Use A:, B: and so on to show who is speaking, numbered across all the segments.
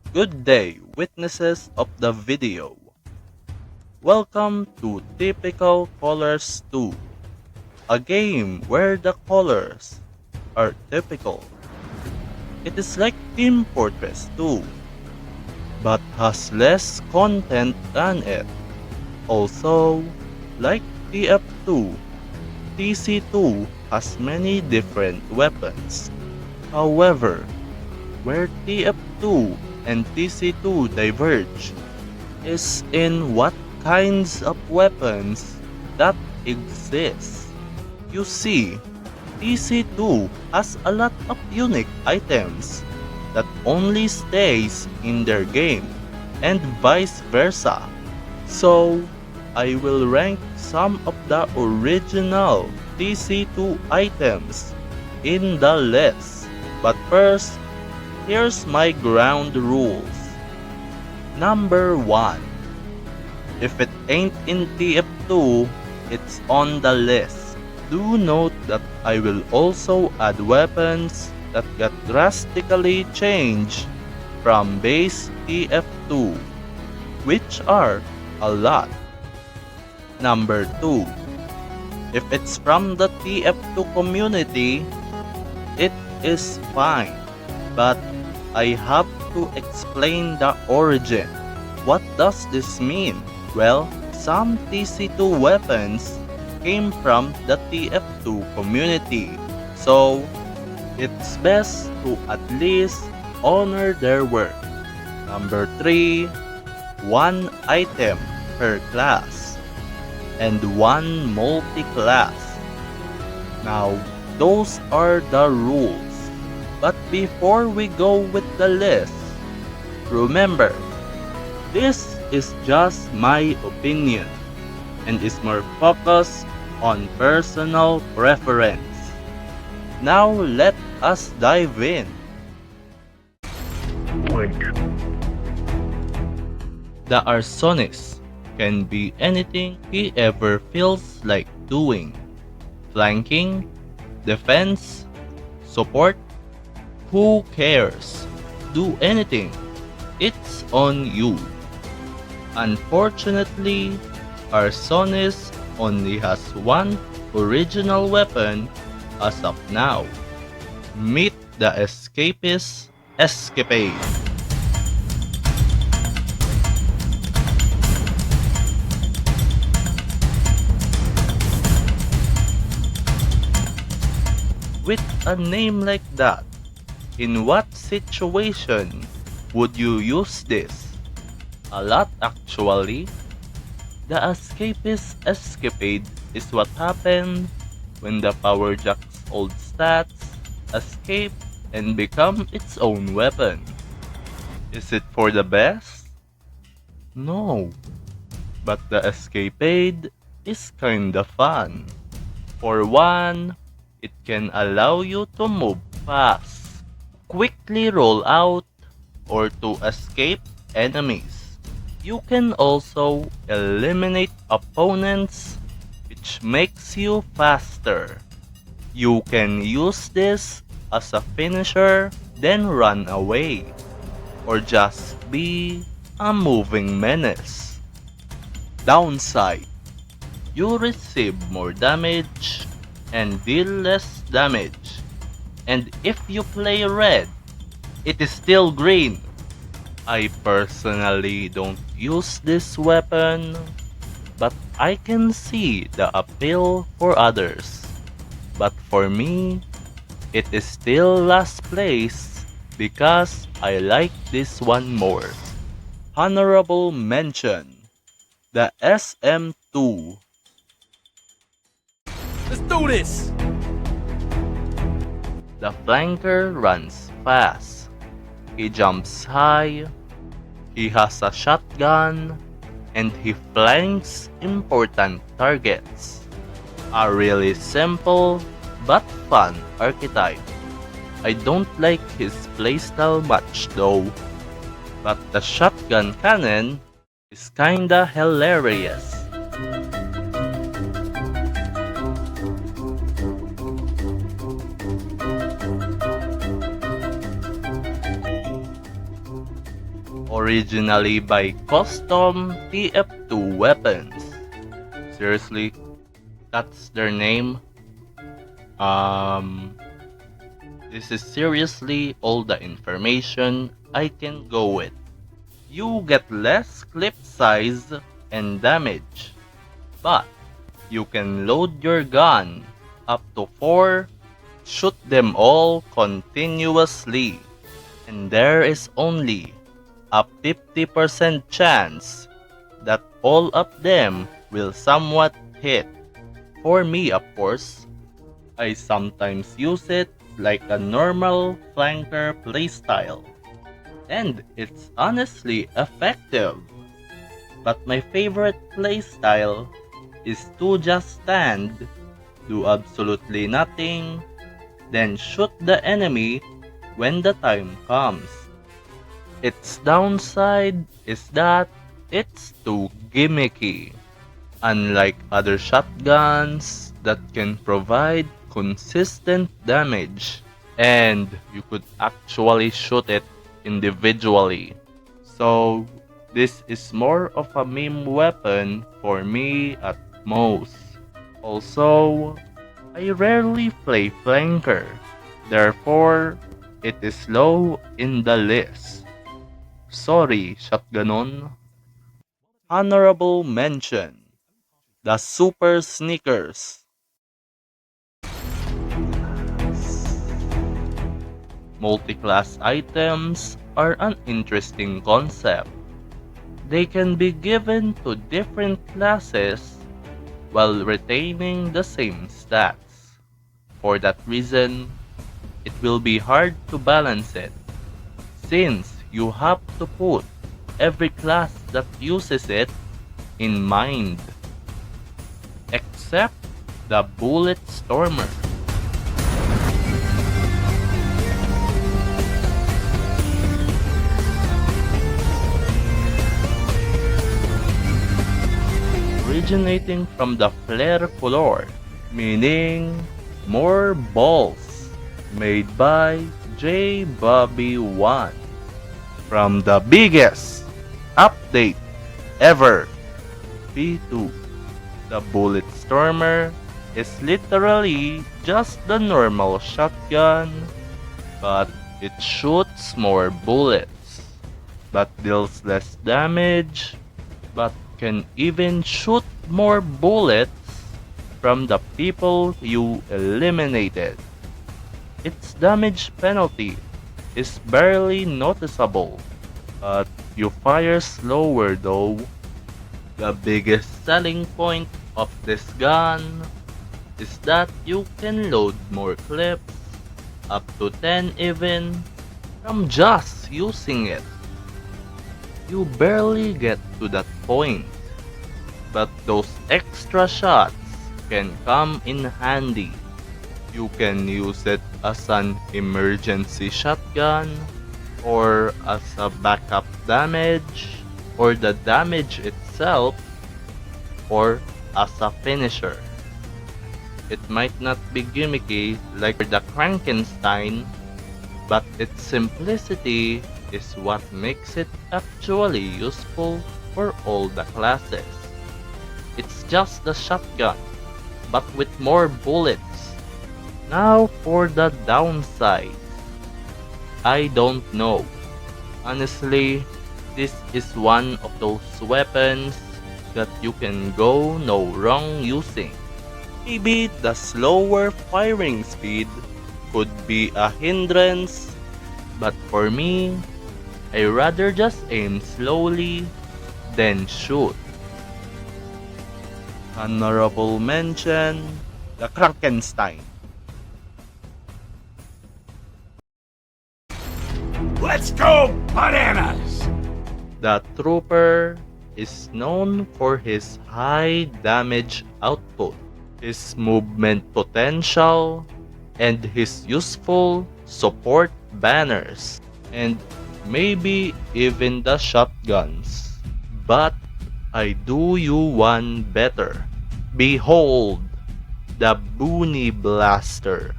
A: Good day, witnesses of the video. Welcome to Typical Colors 2, a game where the colors are typical. It is like Team Fortress 2, but has less content than it. Also, like TF2, TC2 has many different weapons. However, where TF2 and TC2 diverge is in what kinds of weapons that exist. You see, TC2 has a lot of unique items that only stays in their game and vice versa. So, I will rank some of the original TC2 items in the list. But first, here's my ground rules. Number 1. If it ain't in TF2, it's on the list. Do note that I will also add weapons that got drastically changed from base TF2, which are a lot. Number 2. If it's from the TF2 community, it is fine, but I have to explain the origin. What does this mean? Well, some TC2 weapons came from the TF2 community, so it's best to at least honor their work. Number 3. One item per class and one multi-class. Now, those are the rules. But before we go with the list, remember, this is just my opinion and is more focused on personal preference. Now let us dive in. The arsonist can be anything he ever feels like doing. Flanking, defense, support, who cares? Do anything. It's on you. Unfortunately, arsonist only has one original weapon as of now. Meet the escapist escapade. With a name like that, in what situation would you use this? A lot actually. The escapist escapade is what happened when the Power Jack's old stats escape and become its own weapon. Is it for the best? No. But the escapade is kinda fun. For one, it can allow you to move fast, quickly roll out, or to escape enemies. You can also eliminate opponents, which makes you faster. You can use this as a finisher, then run away, or just be a moving menace. Downside: you receive more damage and deal less damage. And if you play red, it is still green. I personally don't use this weapon, but I can see the appeal for others. But for me, it is still last place because I like this one more. Honorable mention: the SM2.
B: Let's do this!
A: The flanker runs fast. He jumps high. He has a shotgun. And he flanks important targets. A really simple but fun archetype. I don't like his playstyle much though. But the shotgun cannon is kinda hilarious. originally by custom TF2 weapons. Seriously, that's their name? This is seriously all the information I can go with. You get less clip size and damage, but you can load your gun up to 4, shoot them all continuously, and there is only a 50% chance that all of them will somewhat hit. For me, of course, I sometimes use it like a normal flanker playstyle, and it's honestly effective. But my favorite playstyle is to just stand, do absolutely nothing, then shoot the enemy when the time comes. Its downside is that it's too gimmicky. Unlike other shotguns that can provide consistent damage, and you could actually shoot it individually. So, this is more of a meme weapon for me at most. Also, I rarely play flanker, therefore, it is low in the list. Sorry, shotgunon. Honorable mention: the Super Sneakers. Multi-class items are an interesting concept. They can be given to different classes while retaining the same stats. For that reason, it will be hard to balance it, since you have to put every class that uses it in mind, except the Bullet Stormer. Originating from the flare color, meaning more balls, made by J. Bobby 1. From the biggest update ever, P2. The Bullet Stormer is literally just the normal shotgun, but it shoots more bullets, but deals less damage, but can even shoot more bullets from the people you eliminated. Its damage penalty is barely noticeable, but you fire slower though. The biggest selling point of this gun is that you can load more clips, up to 10 even, from just using it. You barely get to that point, but those extra shots can come in handy. You can use it as an emergency shotgun, or as a backup damage, or the damage itself, or as a finisher. It might not be gimmicky like the Frankenstein, but its simplicity is what makes it actually useful for all the classes. It's just the shotgun, but with more bullets. Now for the downside. I don't know. Honestly, this is one of those weapons that you can go no wrong using. Maybe the slower firing speed could be a hindrance, but for me, I rather just aim slowly, then shoot. Honorable mention, the Frankenstein.
B: Let's go bananas!
A: The Trooper is known for his high damage output, his movement potential, and his useful support banners, and maybe even the shotguns. But I do you one better. Behold, the Boonie Blaster.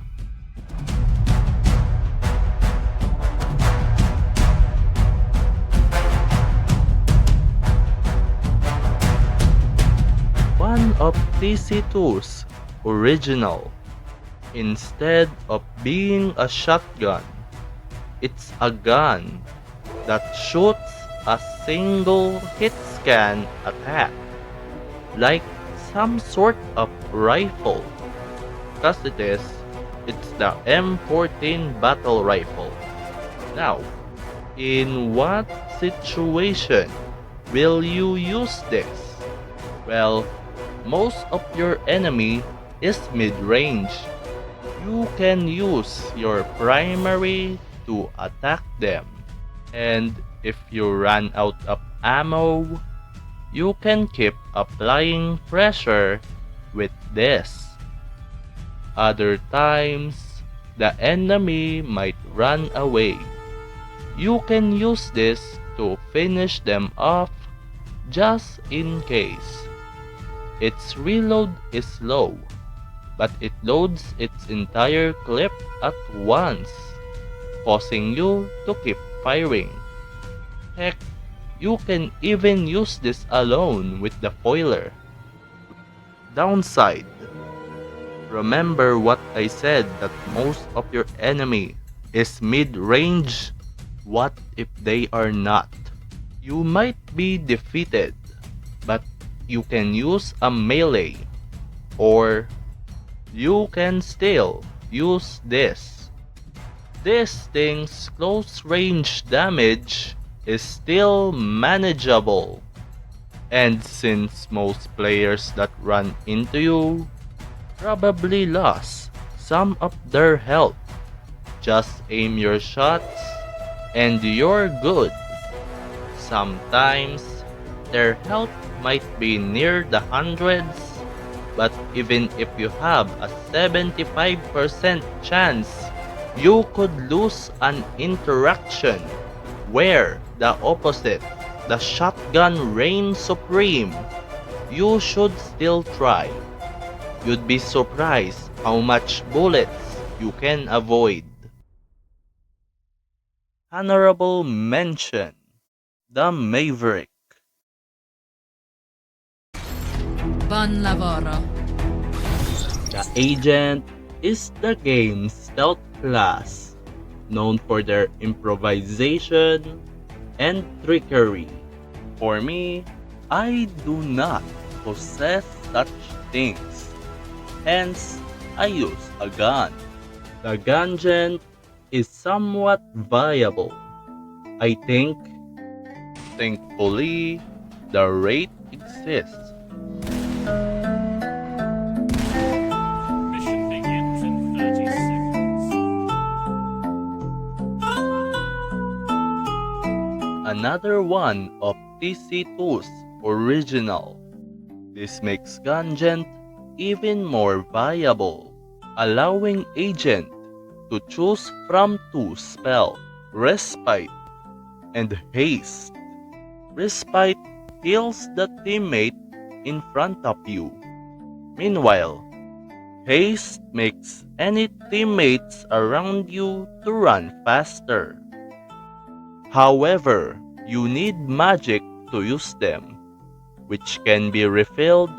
A: TC2's original. Instead of being a shotgun, it's a gun that shoots a single hit scan attack, like some sort of rifle. Cause it's the M14 battle rifle. Now, in what situation will you use this? Well, most of your enemy is mid-range. You can use your primary to attack them. And if you run out of ammo, you can keep applying pressure with this. Other times, the enemy might run away. You can use this to finish them off just in case. Its reload is slow, but it loads its entire clip at once, causing you to keep firing. Heck, you can even use this alone with the foiler. Downside. Remember what I said that most of your enemy is mid-range? What if they are not? You might be defeated, but you can use a melee, or you can still use this. This thing's close range damage is still manageable. And since most players that run into you probably lost some of their health, just aim your shots and you're good. Sometimes their health might be near the hundreds, but even if you have a 75% chance, you could lose an interaction where the opposite, the shotgun reigns supreme. You should still try. You'd be surprised how much bullets you can avoid. Honorable mention: the Maverick.
C: Buon lavoro.
A: The Agent is the game's stealth class, known for their improvisation and trickery. For me, I do not possess such things. Hence, I use a gun. The Gungeon is somewhat viable. I think, thankfully, the rate exists.
B: Mission begins in 30 seconds.
A: Another one of TC2's original. This makes Gungeon even more viable, allowing Agent to choose from two spells, Respite and Haste. Respite heals the teammate in front of you. Meanwhile, Haste makes any teammates around you to run faster. However, you need magic to use them, which can be refilled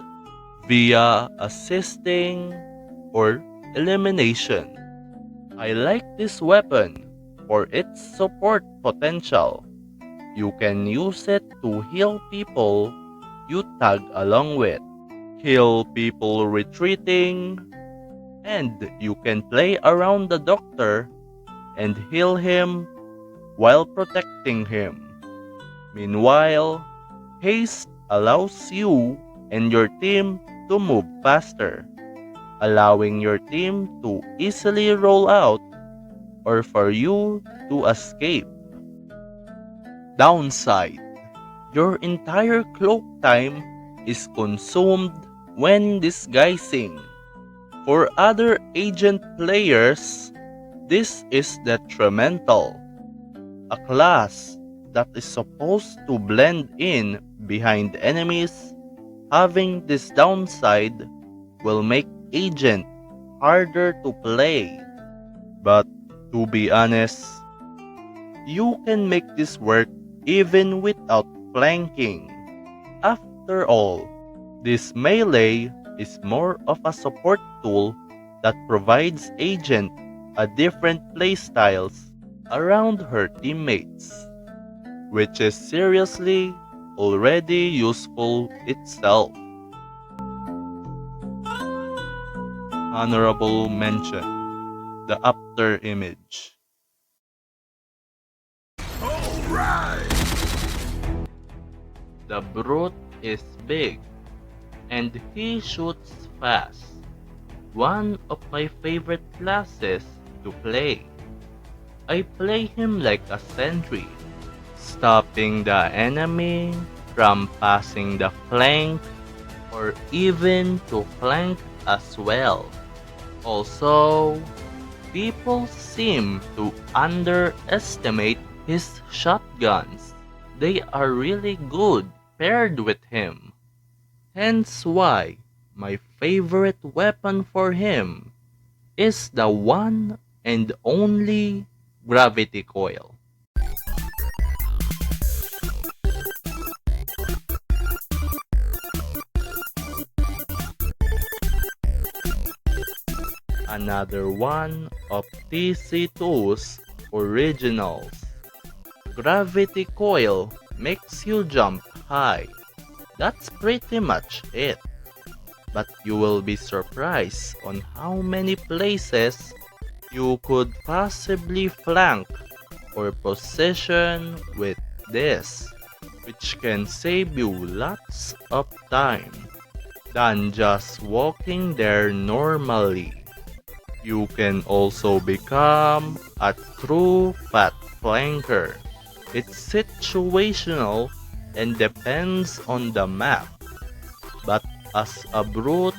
A: via assisting or elimination. I like this weapon for its support potential. You can use it to heal people you tag along with, heal people retreating, and you can play around the doctor and heal him while protecting him. Meanwhile, Haste allows you and your team to move faster, allowing your team to easily roll out or for you to escape. Downside: your entire cloak time is consumed when disguising. For other agent players, this is detrimental. A class that is supposed to blend in behind enemies, having this downside will make Agent harder to play. But to be honest, you can make this work even without flanking. After all, this melee is more of a support tool that provides agent a different playstyles around her teammates, which is seriously already useful itself. Honorable mention, the after image. The brute is big and he shoots fast. One of my favorite classes to play. I play him like a sentry, stopping the enemy from passing the flank or even to flank as well. Also, people seem to underestimate his shotguns. They are really good paired with him. Hence why my favorite weapon for him is the one and only gravity coil. Another one of TC2's originals. Gravity coil makes you jump high. That's pretty much it. But you will be surprised on how many places you could possibly flank or position with this, which can save you lots of time than just walking there normally. You can also become a true fat flanker. It's situational and depends on the map. But as a brute,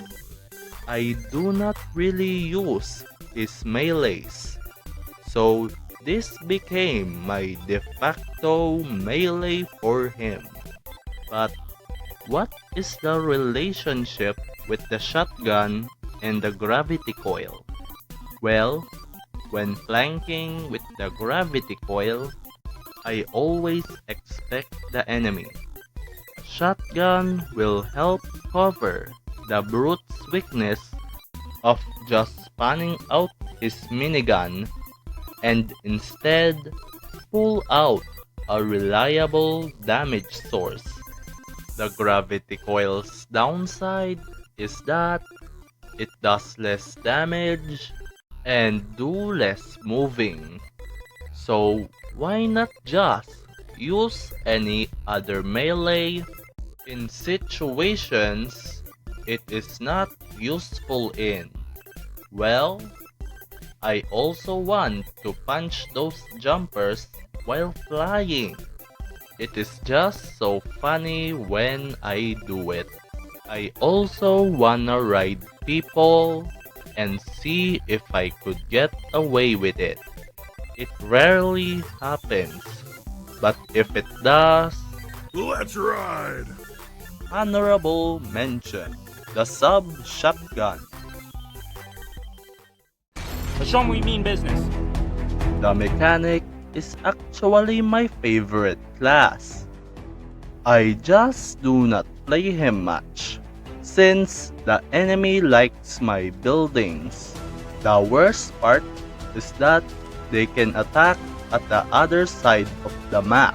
A: I do not really use his melees. So this became my de facto melee for him. But what is the relationship with the shotgun and the gravity coil? Well, when flanking with the gravity coil, I always expect the enemy. A shotgun will help cover the brute's weakness of just spanning out his minigun and instead pull out a reliable damage source. The gravity coil's downside is that it does less damage and do less moving. So why not just use any other melee in situations it is not useful in? Well, I also want to punch those jumpers while flying. It is just so funny when I do it. I also wanna ride people and see if I could get away with it. It rarely happens, but if it does,
D: Let's ride!
A: honorable mention, the sub shotgun.
B: Show 'em we mean business.
A: The mechanic is actually my favorite class. I just do not play him much, since the enemy likes my buildings. The worst part is that they can attack at the other side of the map.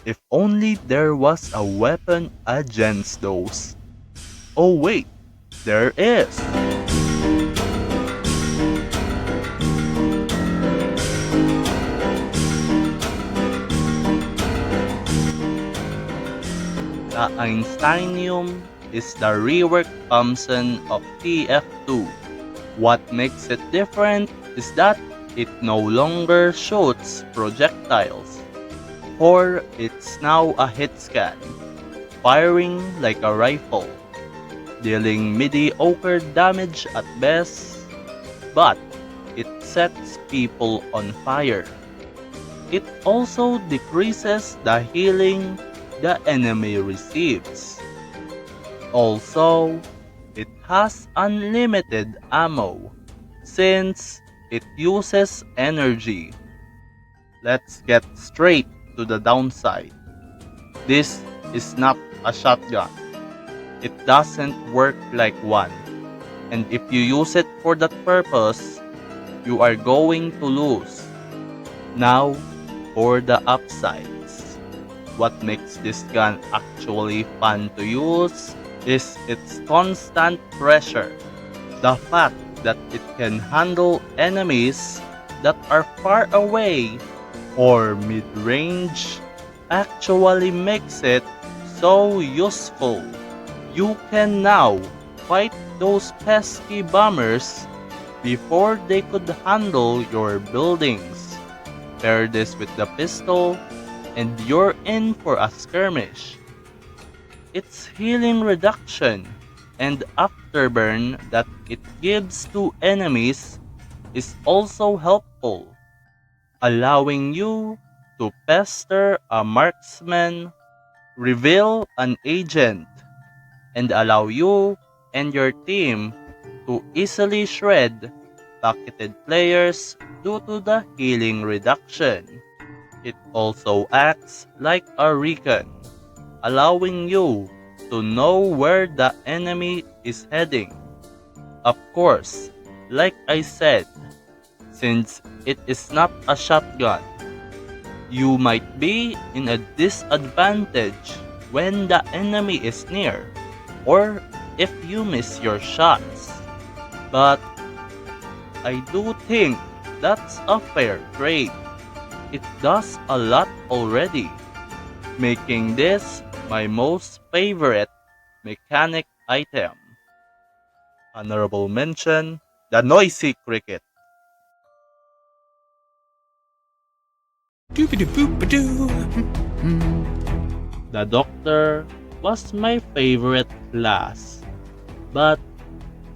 A: If only there was a weapon against those. Oh wait, there is! The Einsteinium is the reworked Thompson of TF2. What makes it different is that it no longer shoots projectiles, or it's now a hit scan, firing like a rifle, dealing mediocre damage at best, but it sets people on fire. It also decreases the healing the enemy receives. Also, it has unlimited ammo, since it uses energy. Let's get straight to the downside. This is not a shotgun. it doesn't work like one. And if you use it for that purpose, you are going to lose. Now, for the upsides. What makes this gun actually fun to use is its constant pressure. The fact that it can handle enemies that are far away or mid-range actually makes it so useful. You can now fight those pesky bombers before they could handle your buildings. Pair this with the pistol and you're in for a skirmish. Its healing reduction and afterburn that it gives to enemies is also helpful, allowing you to pester a marksman, reveal an agent, and allow you and your team to easily shred pocketed players due to the healing reduction. It also acts like a recon, allowing you to know where the enemy is heading. Of course, like I said, since it is not a shotgun, you might be in a disadvantage when the enemy is near, or if you miss your shots. But I do think that's a fair trade. It does a lot already, making this my most favorite mechanic item. Honorable mention, the noisy cricket.
E: Doobity-boop-a-doo.
A: The doctor was my favorite class, but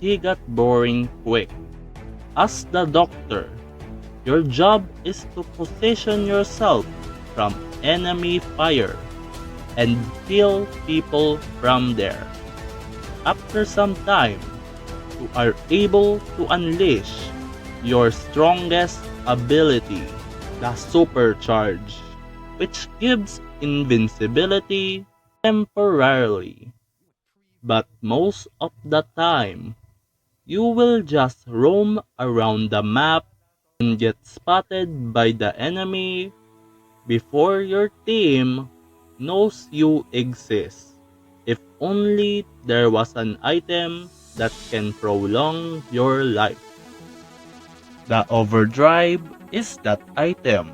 A: he got boring quick. As the doctor, your job is to position yourself from enemy fire and kill people from there. After some time, you are able to unleash your strongest ability, the supercharge, which gives invincibility temporarily. But most of the time, you will just roam around the map and get spotted by the enemy before your team knows you exist. If only there was an item that can prolong your life. The overdrive is that item.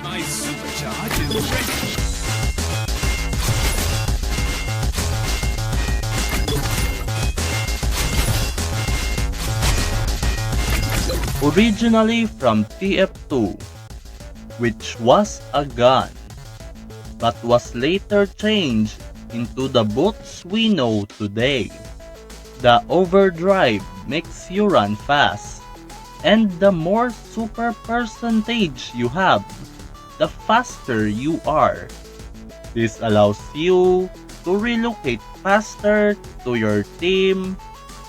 E: My supercharge is ready.
A: Originally from TF2, which was a gun, but was later changed into the boots we know today. The overdrive makes you run fast, and the more super percentage you have, the faster you are. This allows you to relocate faster to your team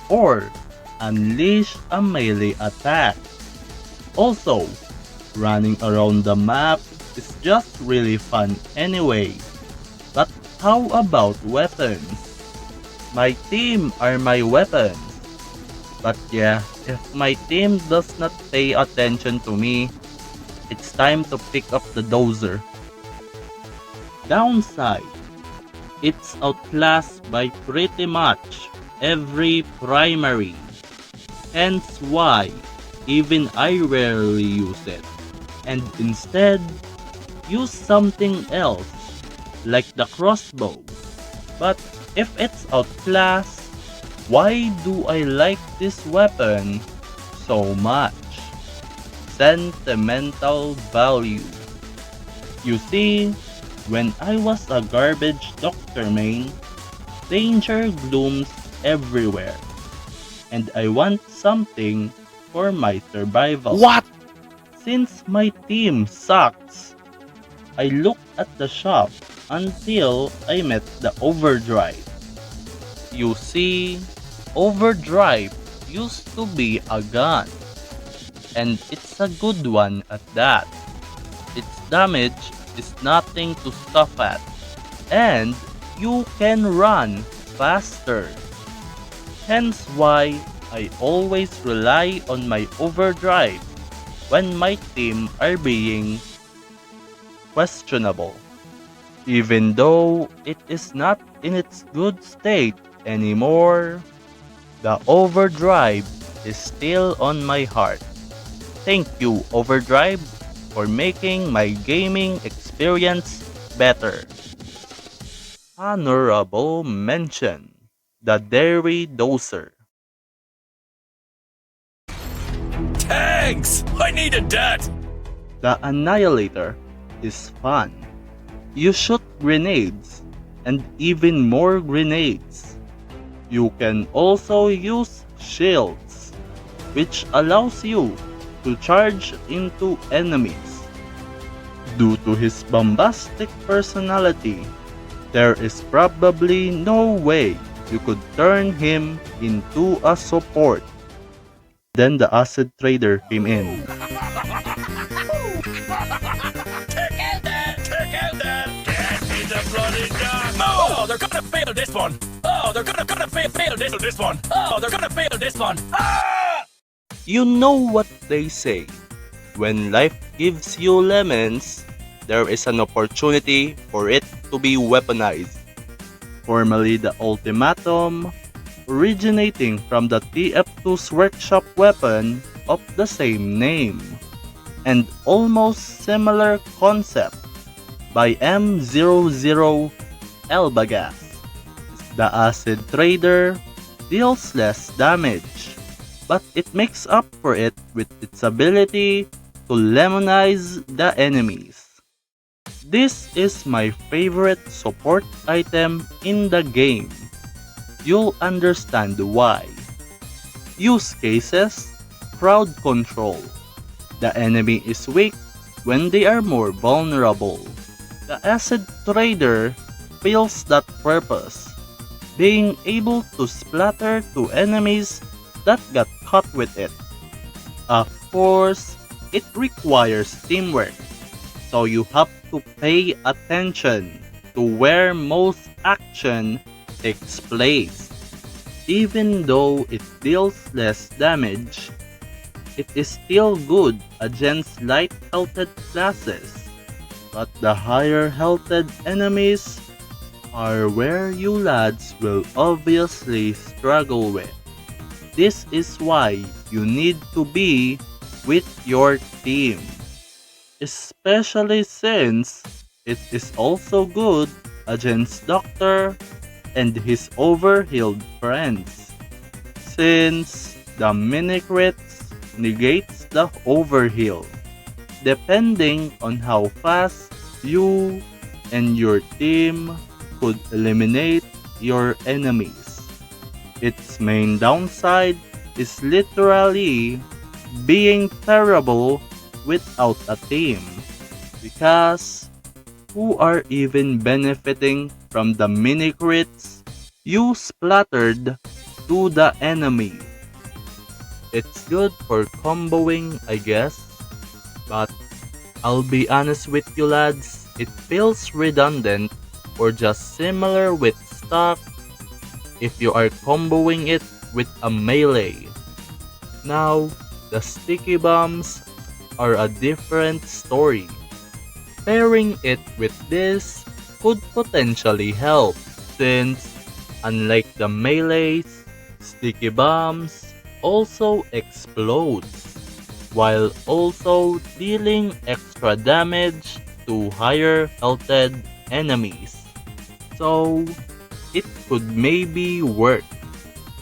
A: or unleash a melee attack. Also, running around the map is just really fun anyway. But how about weapons? My team are my weapons. But yeah, if my team does not pay attention to me, it's time to pick up the dozer. Downside, it's outclassed by pretty much every primary. Hence why even I rarely use it, and instead use something else like the crossbow. But if it's outclassed, why do I like this weapon so much? Sentimental value. You see, when I was a garbage doctor main, danger glooms everywhere. And I want something for my survival.
E: What?
A: Since my team sucks, I looked at the shop until I met the overdrive. You see, overdrive used to be a gun, and it's a good one at that. Its damage is nothing to scoff at, and you can run faster. Hence why I always rely on my overdrive when my team are being questionable. Even though it is not in its good state anymore, the overdrive is still on my heart. Thank you, Overdrive, for making my gaming experience better. Honorable mention: the Dairy Doser.
E: Thanks! I needed that!
A: The Annihilator is fun. You shoot grenades, and even more grenades. You can also use shields, which allows you to charge into enemies. Due to his bombastic personality, there is probably no way you could turn him into a support. Then the acid trader came in.
E: Take out that! Get me the bloody dog! Oh, they're gonna fail this one! Oh, they're gonna fail this one! Oh, they're gonna fail this one! Ah!
A: You know what they say. When life gives you lemons, there is an opportunity for it to be weaponized. Formerly the Ultimatum, originating from the TF2's workshop weapon of the same name, and almost similar concept by M00 Elbagas. The Acid Trader deals less damage, but it makes up for it with its ability to lemonize the enemies. This is my favorite support item in the game. You'll understand why. Use cases: crowd control. The enemy is weak when they are more vulnerable. The Acid Trader fills that purpose, being able to splatter to enemies that got caught with it. Of course, it requires teamwork, so you have to pay attention to where most action takes place. Even though it deals less damage, it is still good against light-healthed classes, but the higher-healthed enemies are where you lads will obviously struggle with. This is why you need to be with your team, especially since it is also good against Doctor and his overhealed friends, since the mini-crits negates the overheal, depending on how fast you and your team could eliminate your enemies. Its main downside is literally being terrible without a team, because who are even benefiting from the mini crits you splattered to the enemy? It's good for comboing, I guess, but I'll be honest with you lads, it feels redundant or just similar with stock if you are comboing it with a melee. Now, the sticky bombs are a different story. Pairing it with this could potentially help, since unlike the melees, sticky bombs also explodes, while also dealing extra damage to higher healthed enemies. So, it could maybe work.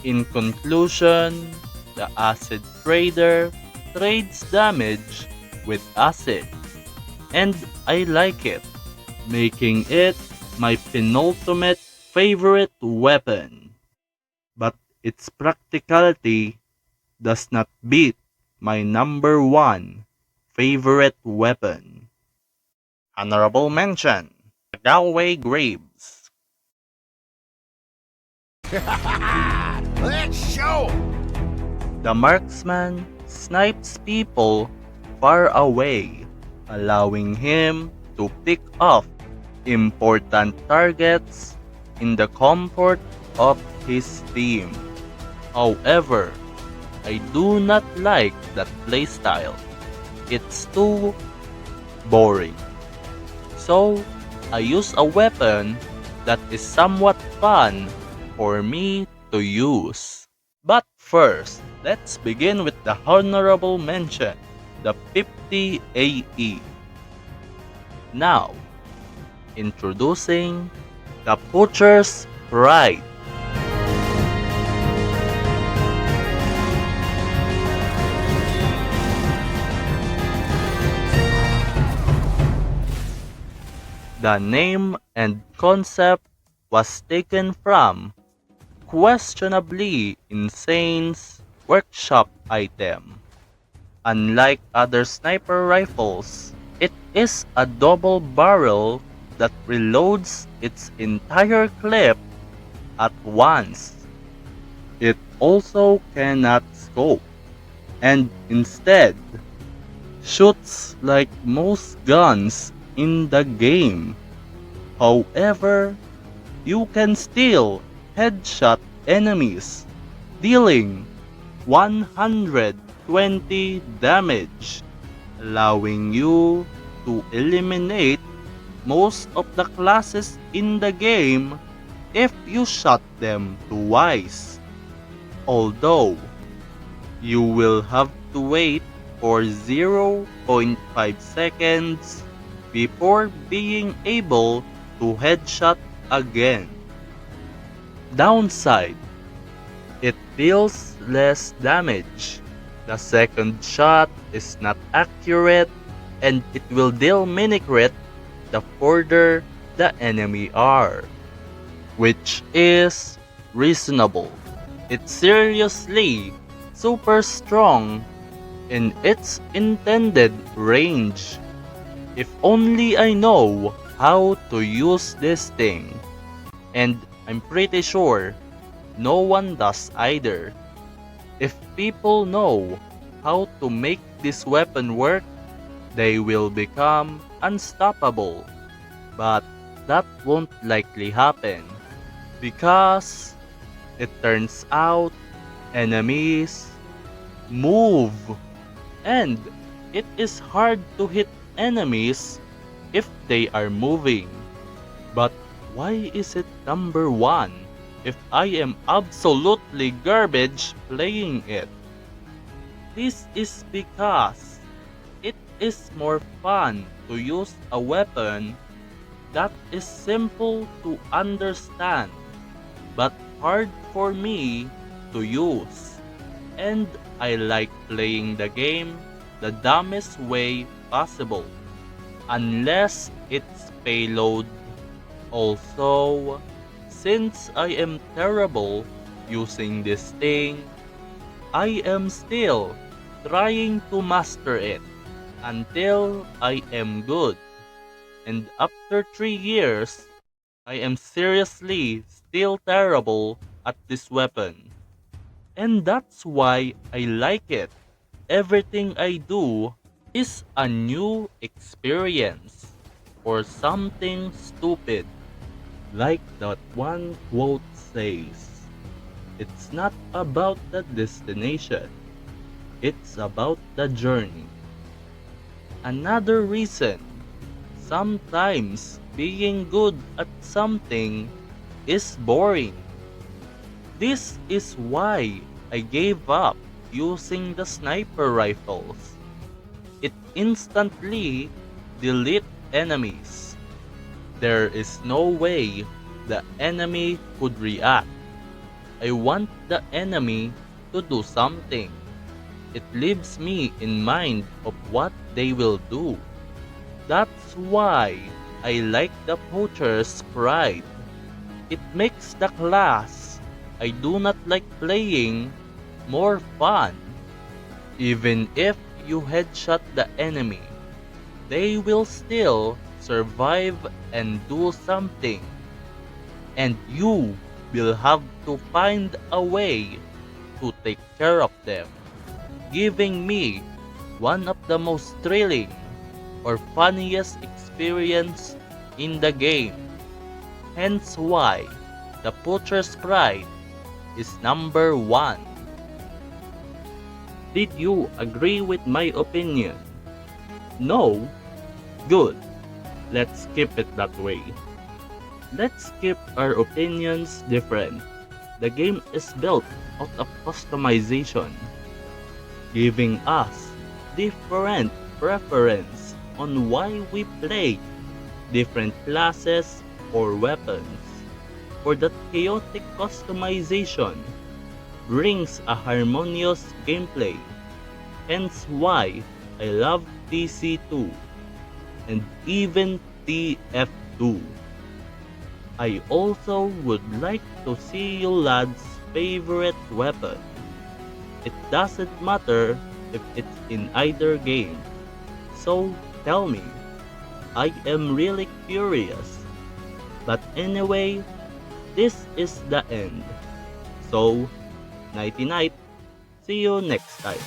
A: In conclusion, the Acid Trader trades damage with acid, and I like it, making it my penultimate favorite weapon. But its practicality does not beat my number one favorite weapon. Honorable mention: Galway Graves.
D: Let's show 'em.
A: The marksman snipes people far away, allowing him to pick off important targets in the comfort of his team. However, I do not like that playstyle. It's too boring. So, I use a weapon that is somewhat fun for me to use. But first, let's begin with the honorable mention, the 50 AE. Now, introducing the Poacher's Pride. The name and concept was taken from questionably insane's workshop item. Unlike other sniper rifles, it is a double barrel that reloads its entire clip at once. It also cannot scope, and instead shoots like most guns in the game. However, you can still headshot enemies, dealing 120 damage, allowing you to eliminate most of the classes in the game if you shot them twice. Although, you will have to wait for 0.5 seconds before being able to headshot again. Downside: it deals less damage. The second shot is not accurate and it will deal mini crit the further the enemy are, which is reasonable. It's seriously super strong in its intended range. If only I know how to use this thing. And I'm pretty sure no one does either. If people know how to make this weapon work, they will become unstoppable. But that won't likely happen, because it turns out enemies move, and it is hard to hit enemies if they are moving. But why is it number 1 if I am absolutely garbage playing it? This is because it is more fun to use a weapon that is simple to understand but hard for me to use. And I like playing the game the dumbest way possible, unless it's payload. Also, since I am terrible using this thing, I am still trying to master it until I am good. And after 3 years, I am seriously still terrible at this weapon. And that's why I like it. Everything I do is a new experience, or something stupid. Like that one quote says, it's not about the destination, it's about the journey. Another reason sometimes being good at something is boring. This is why I gave up using the sniper rifles. It instantly deletes enemies. There is no way the enemy could react. I want the enemy to do something. It leaves me in mind of what they will do. That's why I like the Poacher's Pride. It makes the class I do not like playing more fun. Even if you headshot the enemy, they will still survive and do something. And you will have to find a way to take care of them, giving me one of the most thrilling or funniest experience in the game. Hence why The Butcher's Pride is number 1. Did you agree with my opinion? No? Good. Let's keep it that way. Let's keep our opinions different. The game is built out of customization, giving us different preference on why we play different classes or weapons. For that chaotic customization brings a harmonious gameplay, hence why I love TC2 and even TF2. I also would like to see you lads' favorite weapon. It doesn't matter if it's in either game. So tell me, I am really curious. But anyway, this is the end. So, nighty night. See you next time.